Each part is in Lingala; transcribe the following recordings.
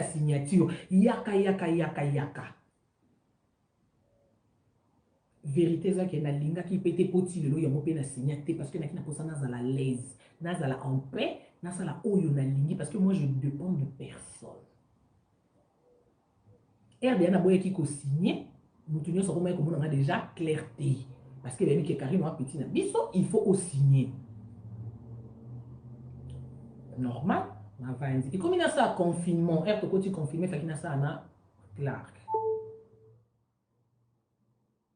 signature yaka vérité ça que na linga qui pété poti lelo ya mopé na signature parce que na kina posa nazala l'aise nazala en paix nazala oyo na lingi parce que moi je dépends de personne RDA na boye qui ko signer nous tenions ça comme on a déjà clarté parce que les que Karine a petit na biso il faut aussi signer normal na vanzi et comme il a ça confinement R to côté confiné fait qu'il a ça na Clark.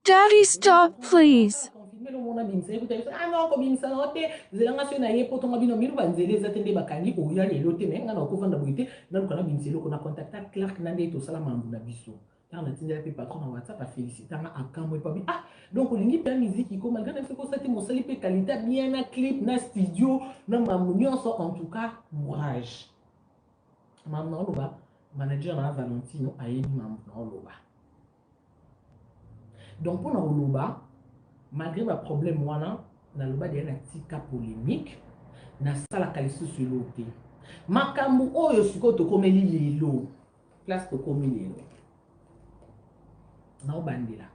Daddy, stop, please. Ah non, comme il s'en est, zelanga se na ye poto ngabino milu banzele zatende bakani o ya lelo te menga na okofanda boite na kona binselo kona contacta Clark na ndeto sala mambu na biso. Car na tindela pe patron na WhatsApp a féliciter na akamwe pa bi ah donc olingi pe musique ko malgré na ko sati mosali pe qualité bien na clip na studio na mambu nyonso en tout cas courage. Mambu na loba manager na Valentino ayebi mambu na loba. Donc pour Naoloba, malgré ma problème moi na loba de na tika polémique na sala kalisu sur l'autre. Makambu oyo siko to komeli lelo. Place to komeli lelo. Na obandela.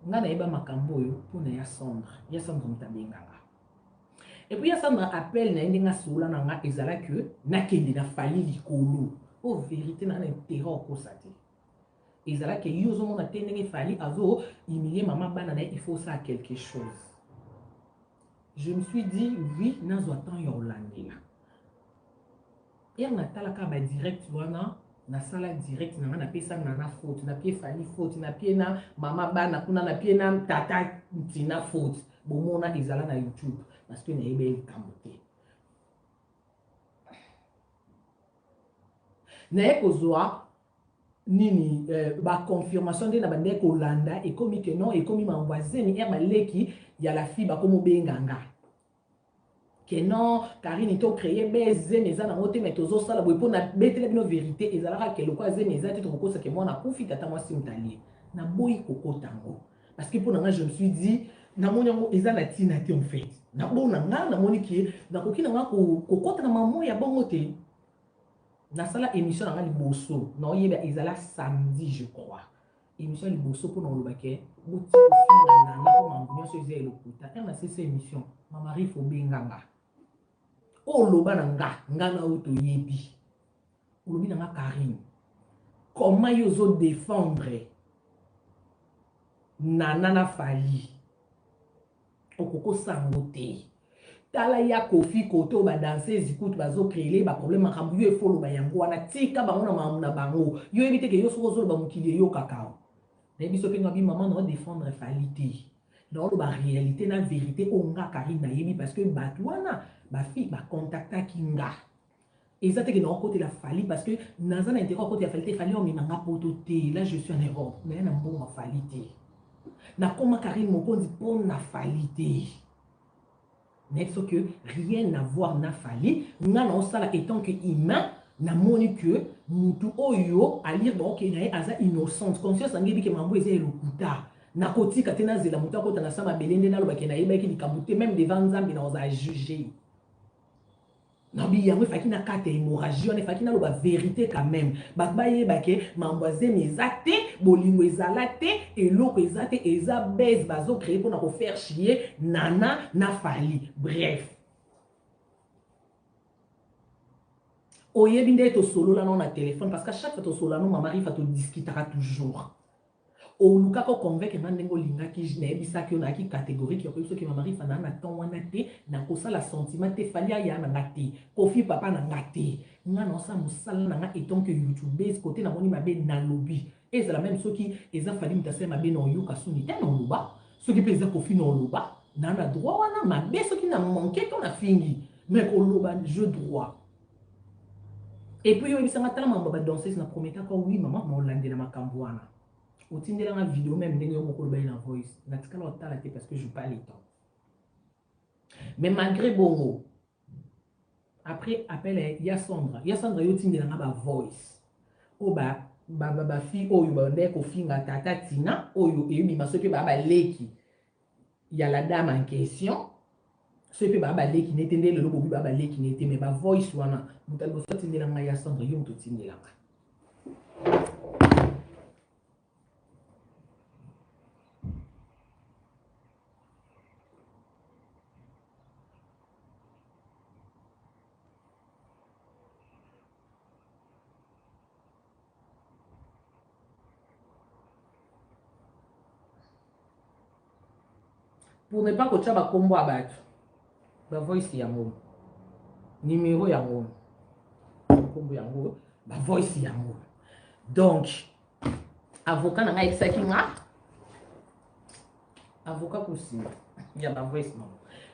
Nga na eba makambu oyo pour na ya Sandra mutabenganga. Et puis ya Sandra appelle na ndinga sola na nga ezala que na kende na fali likolo. Oh vérité na terreur ko sate. Et ça là que yozo mon atteindre fali azo humilier maman banana il faut ça quelque chose. Je me suis dit oui nazo attend yolandi là. Et on attend la kaba direct wana na sala direct na pesa na faute na pied fali faute na pied na maman bana kuna na pied na tata tina faute. Bon mona ezala na YouTube parce que na ebe kamote. Na ekozwa nini ba confirmation de na bande ko landa et comme que non et comme m'envoyer ni er maleki ya la fille ba comme benganga que non Karine to créer beze meza na moté mais tozo sala bo na betele bino vérité ezalaka que le quoi meza te to ko que moi na profite tata moi simtali na boyi koko tango parce que pour nga je me suis dit na monyango ezala tina te en fait na bona nga na moni ki na koki na nga ko kota na maman ya bongo te. Na sala émission na liboso na oyeba ezala samedi je crois émission liboso pour na lobake boti kofinga na ko mambunyo so ezela lokuta na cette émission ma mari fo benganga o loba na nga na auto yebi olobi na nga Karine comment yozo défendre nana fali okoko sangote tala ya kofi koto ba danser zikutu bazo créer ba problème makambu yo efolo ba yango wana tika bango na mamu na bango yo éviter que yo sozo ba mukili yo kakao na biso pe ngabi maman na défendre falité dans la réalité na vérité onga Karine na yebi parce que batwana ba fille ba contacta kinga exactement que na côté la fali parce que naza na intérêt côté la falité fali on mimanga pototé là je suis en erreur mais na bon falité na koma Karine mokondi pour na falité. Mais ce que rien à voir n'a fallu, n'a non ça étant que humain, n'a moni que mutu oyo à lire donc il est asa innocente conscience angebi que mambo ezé le kuta na koti katena zela mutu akota na sama belende na loba ke na yeba ki likabute même devant nzambe na oza juger na bi yango faki na kate hémorragie on faki na loba vérité quand même ba yeba ke mambo ezé mezate bolingo ezalate et loko ezate eza base bazo créer pour na ko faire chier nana na fali bref oyebi nde to solo là non na téléphone parce qu'à chaque fois to solo là non ma mari fa to discutera toujours o luka ko convaincre na ndengo linga ki je n'ai bisa ki on a ki catégorie qui ko que ma mari fa na temps wana te na ko sala sentiment te fali ya na ngati kofi papa na ngati nga non sa musala na nga etant que YouTube côté na moni mabe na lobby et c'est la même chose qui eza fali mutase mabe na yoka suni te non loba ce qui pesa kofi non loba na na droit wana mabe ce qui na manqué ton a fini mais ko loba je droit. Et puis il s'en attend ma danseuse na promettre que oui maman mon lande na makambo wana otindela na vidéo même ndenge yo moko loba na voice na tikala otala te parce que je pas le temps mais malgré bongo après appel ya Sandra yo tindela na ba voice o ba fille oyo ba ndeko finga tata tina oyo ebi masoki ba leki ya la dame en question ce que ba leki netende le lobo ba leki nete mais ba voice wana mutal bo tindela nga ya Sandra yo muto tindela nga pour ne pas que tu aies un combo à battre. Bah, voice yango. Numéro yango. Combo yango. Bah, voice yango. Donc, avocat n'a pas exakinga. Avocat possible. Il y a ma voice non.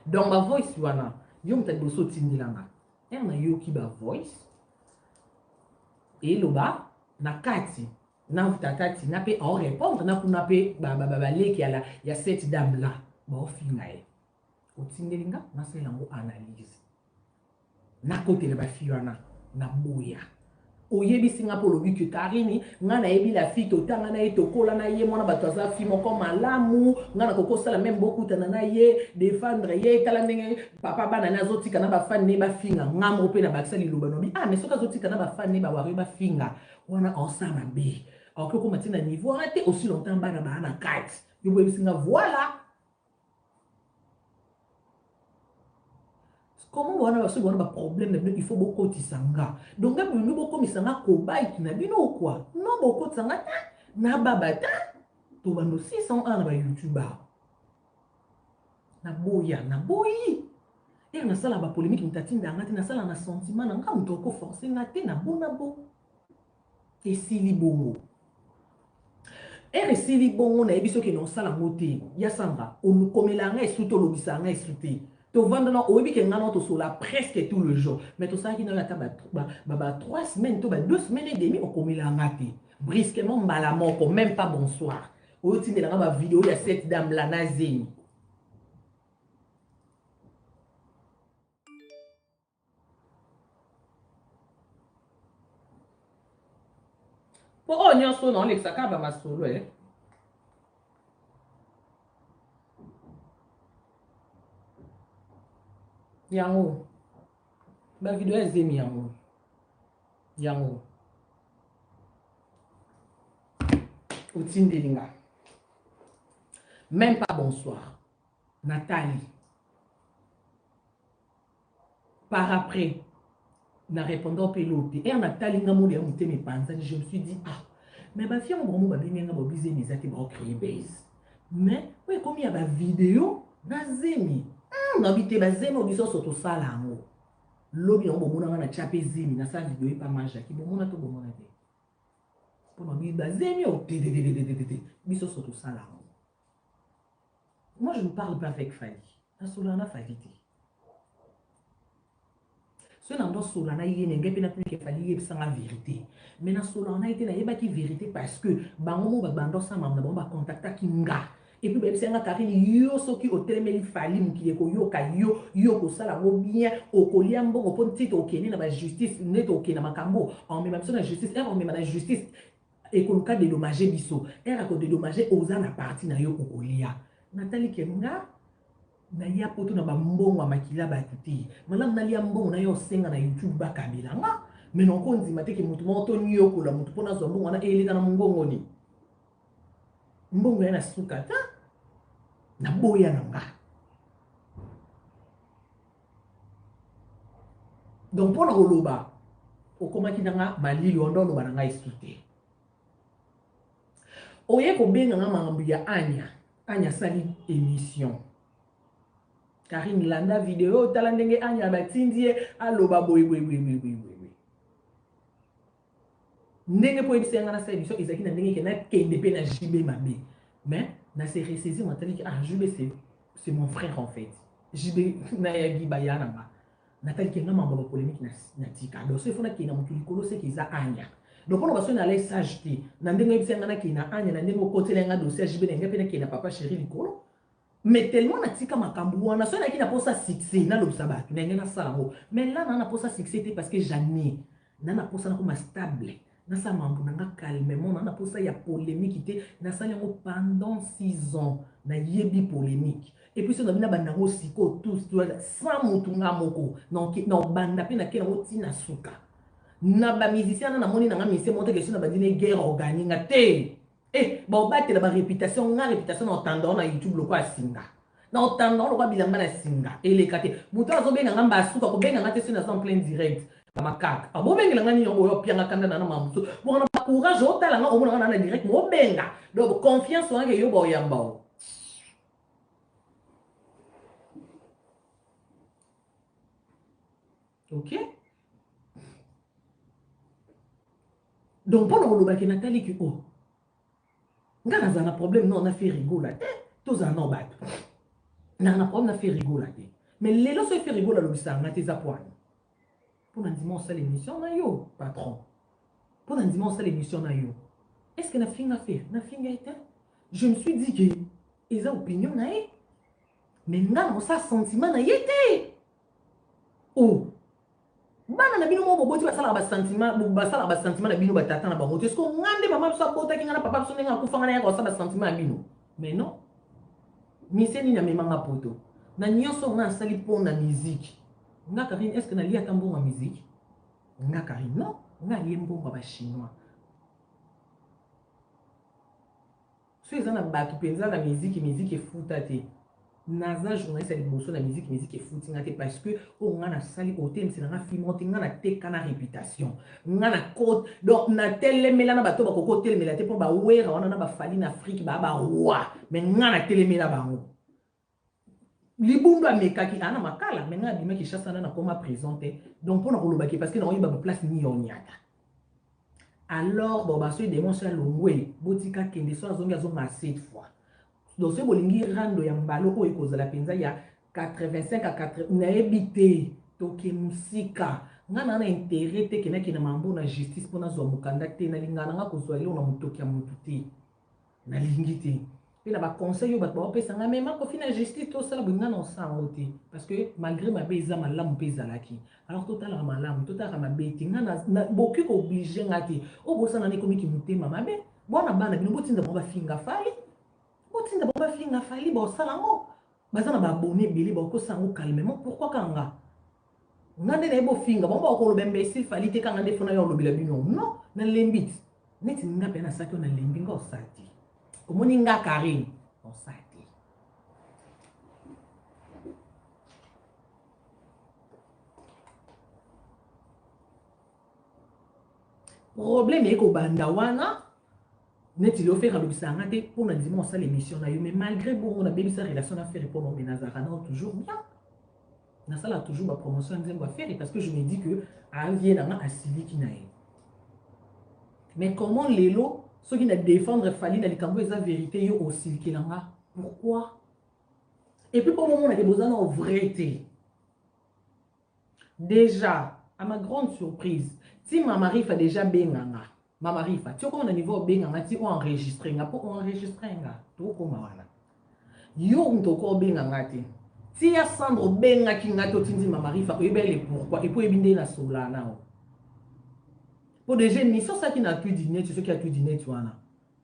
Donc ma voice wana, yo mta doso tindilanga. Et na yo ki ba voice. Et loba na kati na vutakati na pe en répondre na kuna pe ba leki ya la ya cette dame là. Ba ofinga e. O tindelinga na se yango analyse. Na kote le ba fi wana na boya. Oyebi singa po lobi que Karini nga na yebi la fille totanga na ye tokola na ye mwana bato aza fille moko malamu nga na koko sala même beaucoup tana na ye défendre ye tala ndenge papa bana na zotika na ba fan ne ba finga nga mo pe na bakisa liloba no bi ah mais soka zotika na ba fan ne ba wari ba finga wana ensemble be alors que comme tina niveau arrêté aussi longtemps bana ba na carte yo boyebi singa voilà. Comment on a un problème, il faut beaucoup de sanga. Donc, nous beaucoup de sanga kobai qui n'a bien ou quoi? Non, beaucoup de sanga, na babata. Tu vas nous 600 ans na YouTuber. Na boya, na boyi. Et na sala ba polémique mtatine d'angati na sala na sentiment na nga mutoko forcer ngate na bona bo. Et sili bongo. Et sili bongo na ebiso ke non sala ngote. Ya sanga, on komela nga esuto lobisa nga esuté. Tu vends oyebi ke ngana to sola presque tout le jour mais to ça qui na ta ba 3 semaines to ba 2 semaines et demie on komela ngati brusquement mbala moko même pas bonsoir o tinde na ba vidéo ya cette dame la nazeni po o nyonso na Alexa ka ba masolo yango ba vidéo ya zemi yango otindelinga même pas bonsoir Nathalie par après na répondant pelote et Nathalie nga moli ya muteme panzani je me suis dit ah mais ba fia mo ba benga ba bize misate ba créer base mais ouais comme il y a ba vidéo na zemi na bité ba zemi odiso soto sala ngo lobi on bomona na chape zemi na sa vidéo pa maja ki bomona to bomona te pour bi ba zemi o te biso soto sala ngo. Moi je ne parle pas avec Fali na solana Falite ce n'a pas solana yé n'engé pe na plus que Fali yé sans la vérité mais na solana été na yeba ki vérité parce que bango ba bando sa mam na bon ba contacta kinga. Et puis, c'est un carré, yo, ce qui au télémé, falim, qui est yo, yo, ko sala, bien, au coliambo, au petit, au kéné, na justice, net au kéna, makambo, en même temps, la justice, en même la justice, et qu'on cas dédommagé biso, et à dédommagé aux ans à partir na yo, kolia. Nathalie Kenga, na ya poto na bambongo, makila, batuti, malam na liambo, na yo, senga na YouTube, bakabila, mais non, qu'on dit, maté, que moutou, yo, ko la moutou, pona zombo, wana, et il est dans mon gongoni. Mbongo ya na sukata na boya na nga. Donc pour na oloba okomaki nanga malili ondo loba na nga esute. Oye ko benga nga mangambu ya Anya sali émission. Karine landa vidéo tala ndenge Anya batindie aloba boy. Ndenge po ebisi nga na sa émission ezaki na ndenge ke na kende pe na JB mabe. Mais na se ressaisir Nathalie que ah JB c'est mon frère en fait. JB na yagi bayana ba. Nathalie ke nga mamba polémique na tika. Donc ce fona ke na mutuli kolo se ke za Anya. Donc on va se na les sageté. Na ndenge ebisi nga na ke na Anya na ndenge ko tele nga dossier JB na pe na ke na papa chéri likolo. Mais tellement na tika makambu wana so na ki na posa succès na lobsa ba. Na ngena salango. Mais là na posa succès parce que jamais na posa na ko stable. Nasa mambu nanga calmement na posa ya polémique té na sali ngo pendant 6 ans na yebi polémique et puis ça na bina bandango siko tous sans mutunga moko donc na banda pe na kena oti na suka na ba musicien na moni na mise monte que na badine guerre organique té ba obate la ba réputation na entendant na YouTube loko asinga na entendant loko bilamba na singa et les kate muto azobenga ngamba suka ko benga ngate sur en plein direct makaka abo benga ngani yo pianga kanda na mamuso bona ba courage otala nga omona na direct mo benga donc confiance wange yo boyamba Ok? Donc, pendant le bac, Nathalie qui oh, on a un problème, non, on a fait rigoler. Tous un an, on a un problème, on a fait rigoler. Mais les lots se fait rigoler, on a tes appoints. Pour un dimanche, c'est l'émission, yo, patron. Pour un dimanche, c'est l'émission, yo. Est-ce que la fille a fait? La fille a été? Je me suis dit que ils ont opinion, mais non, ça sentiment, na été. Oh! Bana na bino mo boboti basala ba sentiment na bino batata na bango. Est-ce qu'on ngande mama so bota ki ngana papa so nenga kufanga na ko sa ba sentiment na bino? Mais non. Miseni na memanga poto. Na nyonso na sali po na musique. Nga Karine, est-ce que na lia tambo na musique? Nga Karine, non. Nga liembo ba chinois. So ezana ba ki penza na musique e futa te. Naza journaliste l'émotion la musique est foutu parce que on a sali hôtel c'est na film on a te kana réputation on a code donc na télé melana bato ba koko télé melate pour ba wera on a ba fali na Afrique ba roi mais on a télé mela bango libundu amekaki ana makala mais na bima ki chasse na koma présenter donc pour na kolobaki parce que na oyiba ba place ni yonyata alors bon ba so démontre longwe botika kende so azongi azonga 7 fois. Donc, si vous voulez rendre un ballon pour cause la penza, il y a 85 à 80. Vous n'avez habité, toke musika. Vous avez intérêt que vous avez la justice pour nous conducter. Vous avez besoin de mutoki ya mututi. Vous avez l'ingité. Puis là, conseil, vous avez même quand la justice, tout ça, vous avez sangoté. Parce que malgré ma beza, ma lame pesa laki. Alors, total ma lame, total ma bête. Beaucoup obligé ngati. O bossa na nekomi ki mutema mabe. Bona bana bino botinda ba finga fali. Botinda ba finga fali ba salango. Bazana ba abonné bili ba ko sango calmement. Pourquoi kanga? Ngande na bo finga ba ko lo bembesi fali te kanga defona yo lo bila bino. Non, na lembit. Neti nga pe na saki na lembi ngo sati. Omoni nga Karine, on sati. Problème est qu'au bandawana, net il offert à l'obsangate pour nous dire ça l'émission mais malgré bon on a bien sa relation à faire pour nos Nazara toujours bien. Na ça là toujours ma promotion on va faire parce que je me dis que à vient à Sili qui naï. Mais comment les lots ceux qui ne défendre Fali dans les camps la vérité yo aussi qui là pourquoi? Et puis pour le moment on a besoin en vérité. Déjà à ma grande surprise si ma mari fait déjà benganga ma mari fait tu vois on a niveau benganga si on enregistré nga pour enregistrer nga tout comme wana yo on to ko benganga ti si ya Sandro benga ki nga to tindi ma mari fait ebele pourquoi et pour ebinde na solana pour des jeunes mission ça qui n'a plus dîner tu sais qui a plus dîner tu wana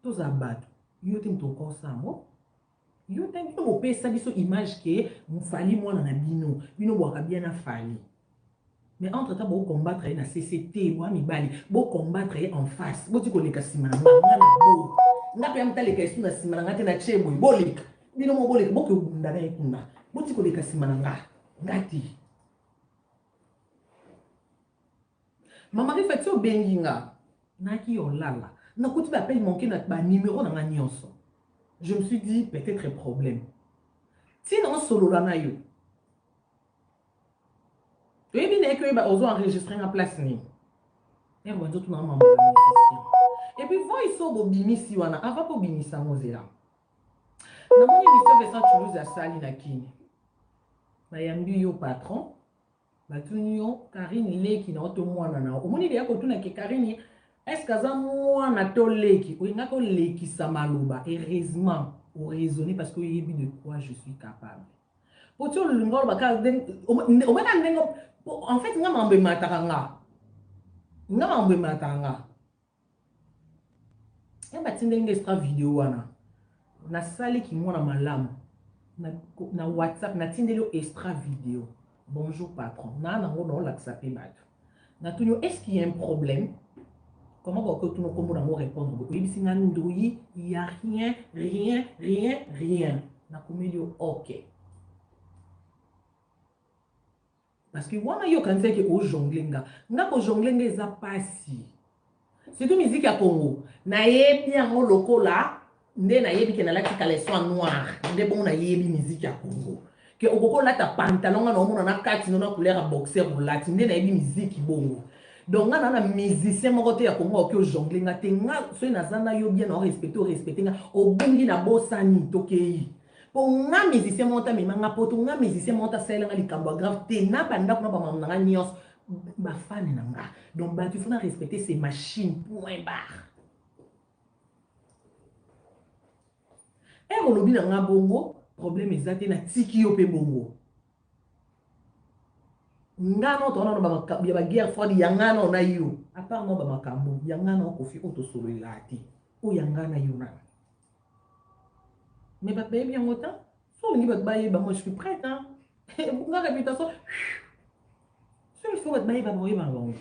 tous abattre yo tim to ko ça mo yo tim to pesa biso image que mfali mwana na bino bwaka bien na fali. Mais entre-temps, vous combattre na CCT, vous amibali, vous combattre en face. Vous dites que les casimana, n'a pas même les questions na simana, na chebo, bolik. Bino mo bolik, vous que vous n'avez pas. Vous dites que les casimana, ngati. Maman fait ça au benginga, naki olala. Na kuti ba appel manqué na ba numéro na nyonso. Je me suis dit peut-être un problème. Si non solo la na yo. Et bien, ils ont enregistré en place. Et puis, vous, ils sont au bimi si on a avant pour bimi ça, nous là. Dans mon émission, Vincent Toulouse a sali na kini. Mayambi yo patron. Batunyo Karine leki na oto mwana na. Omoni de yako tuna ke Karine. Est-ce que ça mwana to leki? Ou ngako leki samaluba. Heureusement, ou raisonner parce que il de quoi je suis capable. Pour tout le monde, en fait, nga mambe matanga. Nga mambe matanga. Ya batinde nge extra vidéo wana. Na sali ki mwana malamu. Na WhatsApp na tinde lo extra vidéo. Bonjour patron. Na nango no l'accepter bat. Na tunyo est-ce qu'il y a un problème? Comment va que tout le monde va répondre? Oui, si na ndouyi, il y a rien. Na komelio OK. Parce que wana yo kan que au jonglenga nga ko jonglenga eza pasi c'est une musique à Congo na yebi yango lokola nde na yebi ke na lati kaleson noir nde bon na yebi musique à Congo ke okoko lata pantalon na omona na kati na couleur ya boxer olati nde na yebi musique bongo donc nga na musicien moko te ya kongo oki ojongle nga te nga soki naza na yo bien na orespecte nga obungi na bosani tokei po nga musicien moko tamema nga poto nga musicien moko tasalela nga likambo ya grave te na bandako na bamamu na nga nyonso bafane na nga donc bato ifona respecter ces machines point barre olobi na nga bongo problème eza te na tiki yo mpe bongo nga no tona no ya baguerre froide ya nga no na yo apart no bamakambo ya nga no kofi oyo tosololela te oyo ya nga na yo nana mais bato bayebi yango ta so olingi bato bayeba moi je suis prête nga réputation so il faut bato bayeba boyeba bango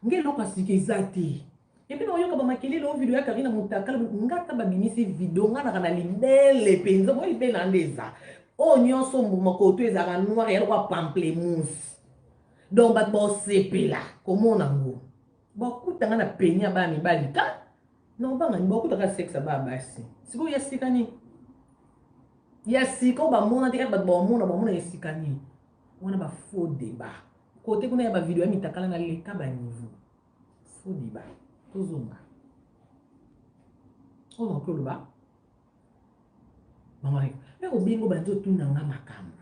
nga eloko asika eza te epi na oyoka bamakelele o video ya Karina Mutakala nga ta babimisi video nga naka na libele mpenza mo libele na nde eza oyo nyonso mokoto ezalaka noir ya lokwa pamplemousse donc bato baosepela komona ngo bakutanga na peni ya bana mibali ta na obangani bakutaka sexe ya bana basi sikoyo ya sika nini ya sika oyo bamona te kaka bato bamona ya sika nini wana bafaux débat kote kuna ya bavideo ya Mitakala na leka baniveau faux débat tozonga oyo okoloba mama mais obengo banzo tunanga makambo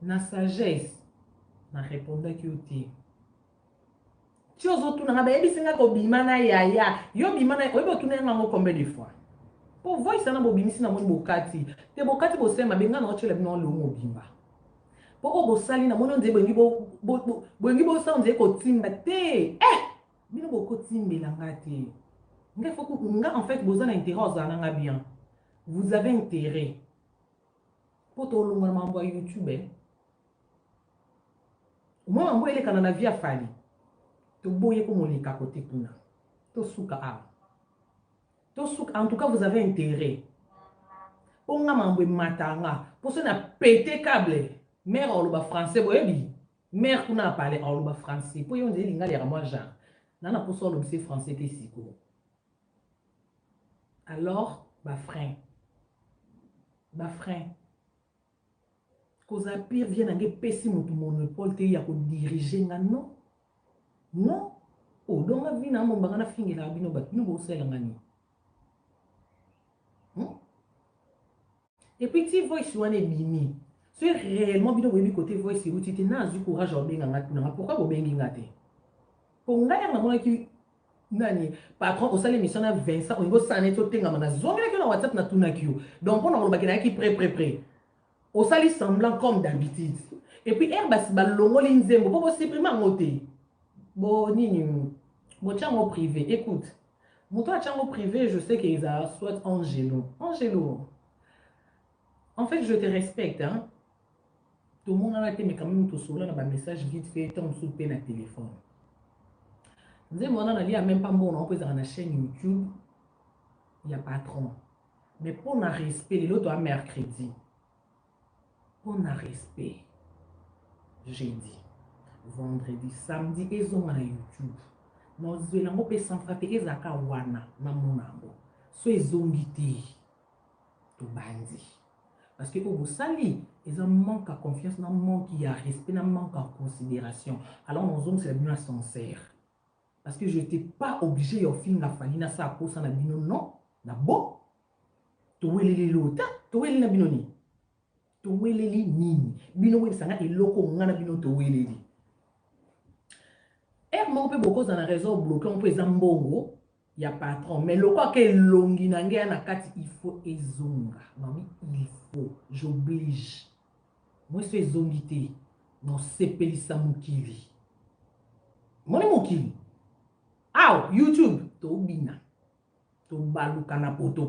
na sagesse na répondaki yo te ti ozotunanga bayebisi nga kobima na yaya yo bima na oyebi otuna yango combien de fois po voice na bobimisi na moni bokati te bokati bosema benga na otshela bino lo mobimba po o bosali na moni onze boyengi bosala onze kotimba te bino bokotimbela nga te nga en fait boza na intérêt ozala nanga bien vous avez intérêt po tolonga na mambo ya YouTube moi mambo elekana na vie afali toboye komoleka kote kuna tosuka awa tosuka en tout cas vous avez intérêt po nga mambo ematanga po so na pété câble mère oloba français boyebi mère kuna apale oloba français po yo nzeli linga lera moi genre nana poso olobisi français te siko alors bafrein koza pire vie nange pesi motu monopole te ya kodirige nga non non odonga vi na mombanga na fingela bino bato bino bosalanga nini et puis ti voice wana ebimi so réellement bino boyebi côté voice euti te nazwi courage obenganga tunanga pourquoi bobengi nga te po ngai yanga monaki nani patron osala émission na Vincent olingo osala neti otengama na zongelaki yo na WhatsApp natunaki yo donc mpo na kolobaki nayaki prêt osali semblant comme d'habitude et puis basi balongoli nzembo po bosupprime yango te bo nini botia yango privé écoute moto atia yango privé je sais qu'ils a soit Angelo en fait je te respecte tout le monde a été mais quand même tout solo na ba message vite fait tant sous pe na téléphone nzembo wana nalia même pas mbona on peut na chaîne YouTube il y a patron mais pour na respect les autres à mercredi pour na respect jeudi vendredi samedi ezonga na YouTube nozwela ngo pe sans frappe ezaka wana na monango so ezongi te to bandi parce que au sali ils ont manque à confiance na manque à respect na manque à considération alors nos hommes c'est la bien sincère parce que je n'étais pas obligé au film na fali na sa posa na bino non na bon to welele lota to welele na bino ni to welele nini bino weli sanga eloko ngana bino to welele moko pe boko za na réseau bloqué on peut ezambongo ya patron mais le quoi que longi na nge na kati il faut ezonga mami il faut j'oblige moi c'est ezongi te no sepelisa mokili moni mokili aw YouTube to bina to baluka na poto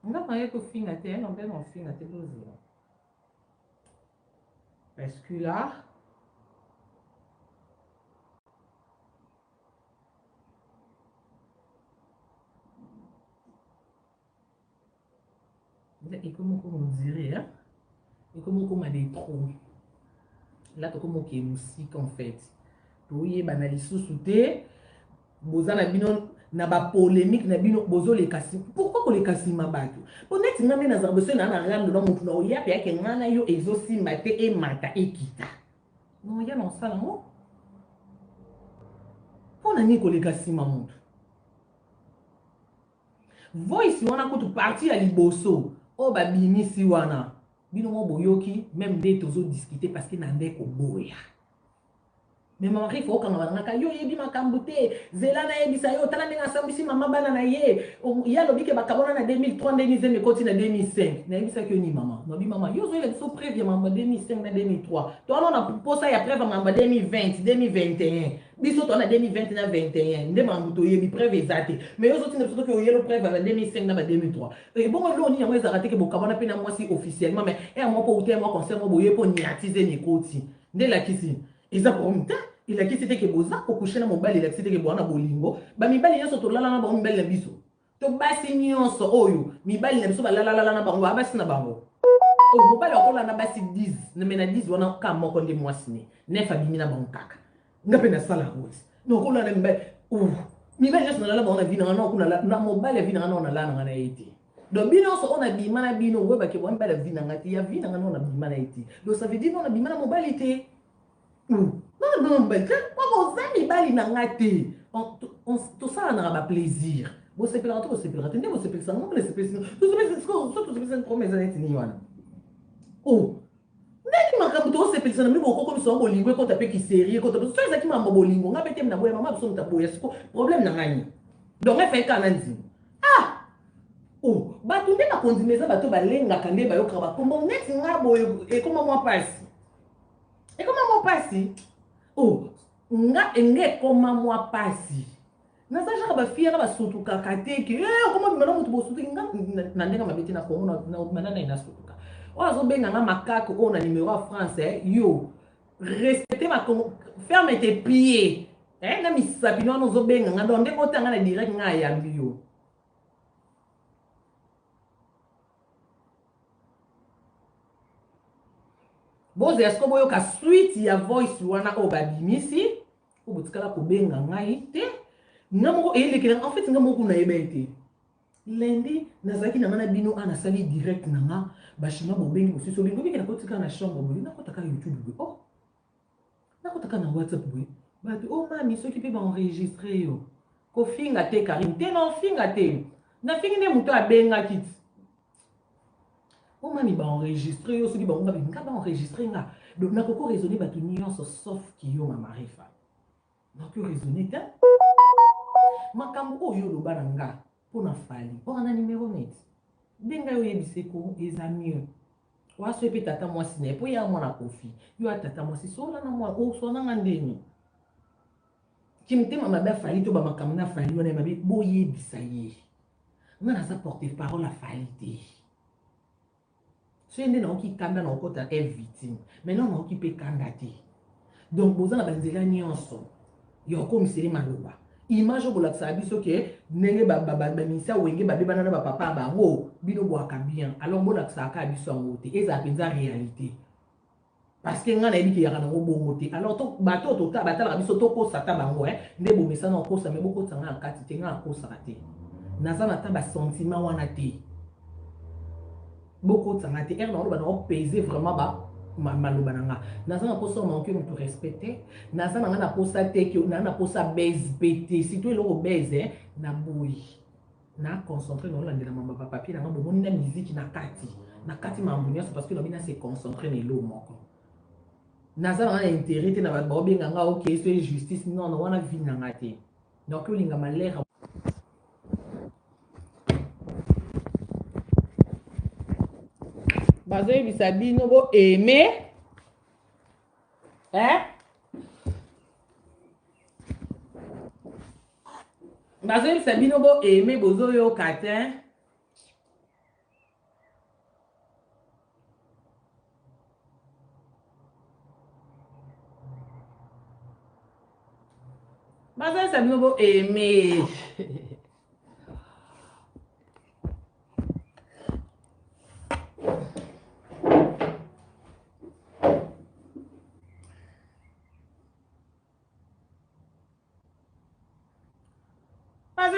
nga maye kofinga te non ben finga te bozela parce que là Et comment on dirait, hein? Et comment on a des trous. Là, comment on est musique en fait. Oui, banali sous-souté. Bozana bino na ba polémique na bino bozo les kasi. Pourquoi qu'on les kasi mabatu? Honnête ngame na zarbeso na na rando na mutu na oya pe yake ngana yo ezo simbate e mata e kita. Non ya non sala ngo. Pona ni ko les kasi mamutu. Voice wana kutu parti ya liboso. O ba bimisi wana. Bino mo boyoki même des tozo discuter parce que na ndeko boya. Mais maman il faut quand on a yo yebi makambo te zela na yebisa yo tala ndenge asambisi mama bana na ye ya lobi ke bakabona na 2003 2005 mais continue na 2005 na yebisa ke ni mama no bi mama yo zo ile so preuve ya mama 2005 na 2003 to on a posa ya preuve mama 2020 2021 biso to na 2020 na 21 nde mambo to yebi preuve ezate mais yo zo tina biso ke yo yelo preuve na 2005 na 2003 et bon lo ni yango ezarate ke bokabona pe na mwasi officiellement mais et moi po uté moi concert moi boye po niatize ni koti nde la kisi eza problème te il a qui c'était que boza ko coucher na mobile il a c'était que boana bolingo ba mibali nyonso to lala na ba mibali na biso to basi nyonso oyo mibali na biso ba lala na bango ba basi na bango o mobile akola na basi 10 na mena 10 wana ka moko ndi mwasine nefa bimi na bango kaka ngape na sala rose no kola na mibali o mibali nyonso na lala ba na vina na kuna na mobile vina na lala na ete donc bino so on a bima na bino weba ke bo mibali vina ngati ya vina na na bima na ete donc ça veut dire on a bima na mobile ete non, mais comment ça, les balles, ils n'ont tout ça, on a plaisir. Vous savez, vous savez, vous savez, ça, non, vous savez, une promesse, oh, nani makambo to sepelisa na miboko ko biso bolingo ko tape ki série ko tape so ezaki mambo bolingo nga pete na boya mama biso mtaboya siko problème na ngani donc fait kana nzi ah oh batu nde na kondimeza bato balenga kande bayoka ba kombo neti nga boye e koma moi passe e koma moi passe oh nga enge koma moi passe naza jaka ba fiera ba sutuka kateke koma bimana mutu bosutu nga na ndenga mabeti na kongo na manana ina sutuka ozo benga nga makako on a numéro en français yo respecter ma ferme tes pieds na misapino no zo benga nga donc ndeko tanga na direct nga ya bio boze esko boyo ka suite ya voice wana o babimisi o botikala ko benga ngai te ngamo elekela en fait ngamo kuna yebete lundi nazaki na mana bino ana sali direct nanga bashima bobengi bosiso bengo biki na kotika na chambre boye na kotaka YouTube boye oh na kotaka na WhatsApp boye but oh mami ceux qui peuvent enregistrer yo ko finga te Karim te non finga te na fingi ne muto abenga kit oh mami ba enregistrer yo ceux qui ba ngaba binga ba enregistrer nga donc na koko raisonner batu nyonso sauf ki yo mama refa donc yo raisonner ta makambo oyo lo bananga pona fali pona numéro net benga yo yebiseko eza mieux waso epe tata mwasi ne po ya mwana kofi yo atata mwasi sola na mwa o so na ndeni kimtema mabe fali to ba makambo na fali wana mabe boyebisa ye ngana sa porter parole a fali te so ende na oki kanda na okota e victime maintenant na oki pe kanda te donc bozana banzela nyonso yo komiseri maloba image bolakisa biso ke ndenge bamisa wenge babebana na bapapa bango bino bwaka bien alors bolakisa aka biso yango te eza mpenza réalité parce que nga nayebi ke yaka nango bongo te alors bato batalaka biso tokosa ta bango nde bomesa na okosa me bokotisa nga na kati te nga akosaka te naza na ta basentiment wana te bokotisa nga te ere na oloba na opese vraiment maloba nanga naza na posa manke mutu respecte naza nanga na posa teke na posa base bete surtout eloko base na boyi na concentré na olandela mamba papier nanga bomoni na musique na kati mambo nyonso parce que lobi na se concentré na elo moko naza nanga na intérêt te na bato baobenga nga ok so justice non na wana vi nanga te donc olinga malere bazoyebisa bino bo aime bazoyebisa bino bo aime bozoyoka te bazoyebisa bino bo aime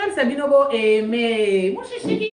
bosalisa bino boaime moshishiki